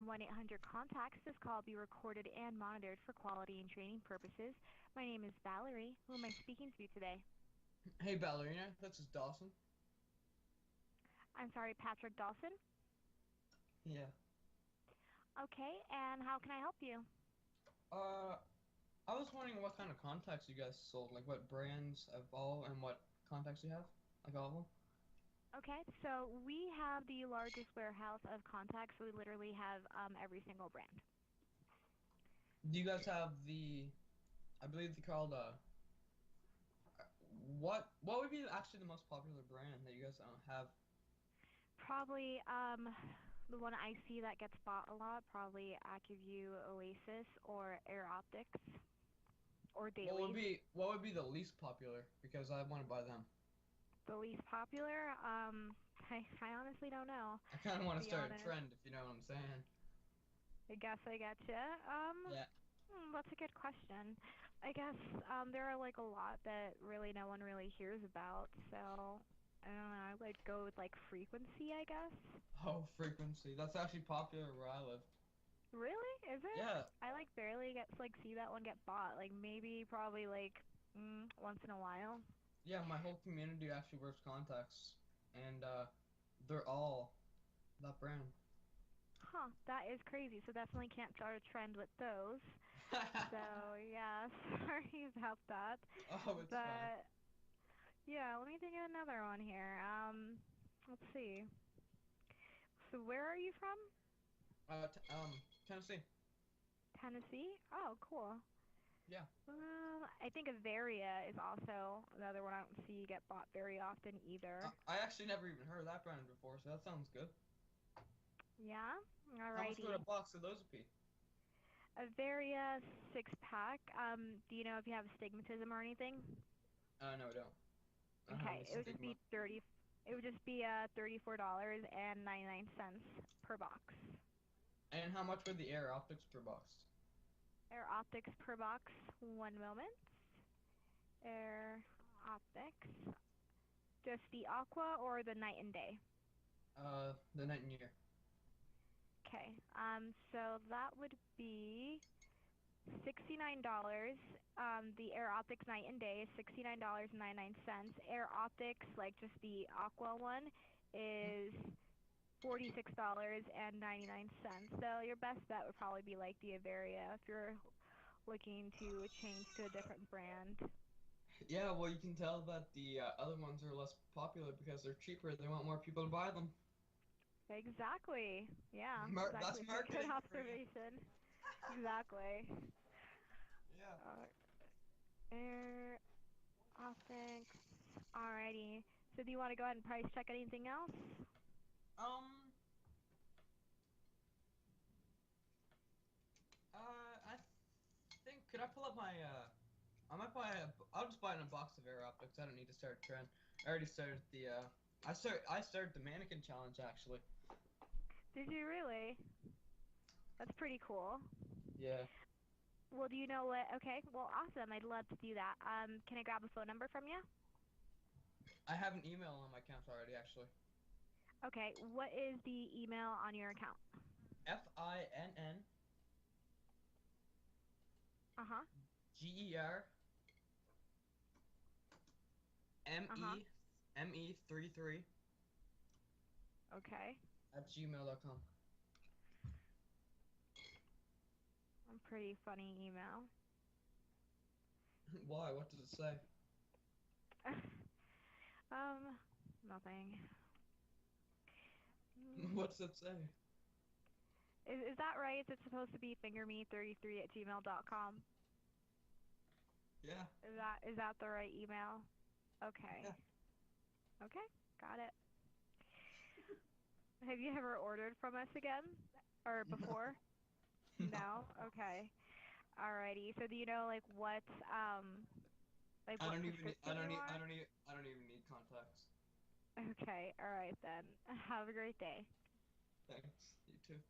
1-800-CONTACTS. This call will be recorded and monitored for quality and training purposes. My name is Valerie. Who am I speaking to today? Hey, Ballerina, this is Dawson. I'm sorry, Patrick Dawson? Yeah. Okay, and how can I help you? I was wondering what kind of contacts you guys sold, like what brands of all and what contacts you have, like all of them. Okay, so we have the largest warehouse of contacts. We literally have every single brand. Do you guys have I believe they called what would be actually the most popular brand that you guys have? Probably the one I see that gets bought a lot, probably AccuView, Oasis, or Air Optics, or Dailies. What would be the least popular? Because I want to buy them. The least popular? I honestly don't know, I kind of to want to be start a honest. trend, if you know what I'm saying. I guess I getcha. Yeah. That's a good question. I guess there are like a lot that really no one really hears about, so I don't know. I would go with like frequency, I guess. Oh, frequency. That's actually popular where I live. Really? Is it? Yeah. I like barely get to like see that one get bought. Like maybe probably like once in a while. Yeah, my whole community actually wears contacts, and they're all that brand. Huh, that is crazy. So definitely can't start a trend with those. So yeah, sorry about that. Oh, it's fine. But yeah, let me think of another one here. Let's see. So where are you from? Tennessee. Tennessee? Oh, cool. Yeah. I think Avaria is also another one I don't see get bought very often either. I actually never even heard of that brand before, so that sounds good. Yeah? How much would a Alrighty. box of those be? Avaria 6-pack. Do you know if you have astigmatism or anything? No, I don't. I don't have any Okay, it would just stigma. be $34.99 per box. And how much were the Air Optics per box? Air Optics per box. One moment. Air Optics. Just the Aqua or the Night and Day? The night and year. Okay. So that would be $69. The Air Optics Night and Day is $69.99. Air Optics, like just the Aqua one, is $46.99. So your best bet would probably be like the Avaria if you're looking to change to a different brand. Yeah, well, you can tell that the other ones are less popular because they're cheaper. They want more people to buy them. Exactly. Yeah, That's exactly. It's a good marketing for you. observation. Exactly. Yeah. Uh, Air Optics. Alrighty. So do you want to go ahead and price check anything else? Um. I think could I pull up my I might buy I'll just buy in a box of Air Optics. I don't need to start a trend. I already started the I started the mannequin challenge actually. Did you really? That's pretty cool. Yeah. Well, do you know what? Okay, well, awesome. I'd love to do that. Can I grab a phone number from you? I have an email on my account already actually. Okay, what is the email on your account? FINN Uh-huh. GER Uh-huh. ME33 Okay. at gmail.com. A pretty funny email. Why? What does it say? Um, nothing. What does it say? Is that right? Is it supposed to be fingerme33 at gmail.com? Yeah. Is that the right email? Yeah. Okay. Okay, got it. Have you ever ordered from us again? Or No. before? No. No? Okay. Alrighty. So do you know like I what don't even need, I prescription don't you need, I are? don't need, I don't even need contacts. Okay, alright then. Have a great day. Thanks. You too.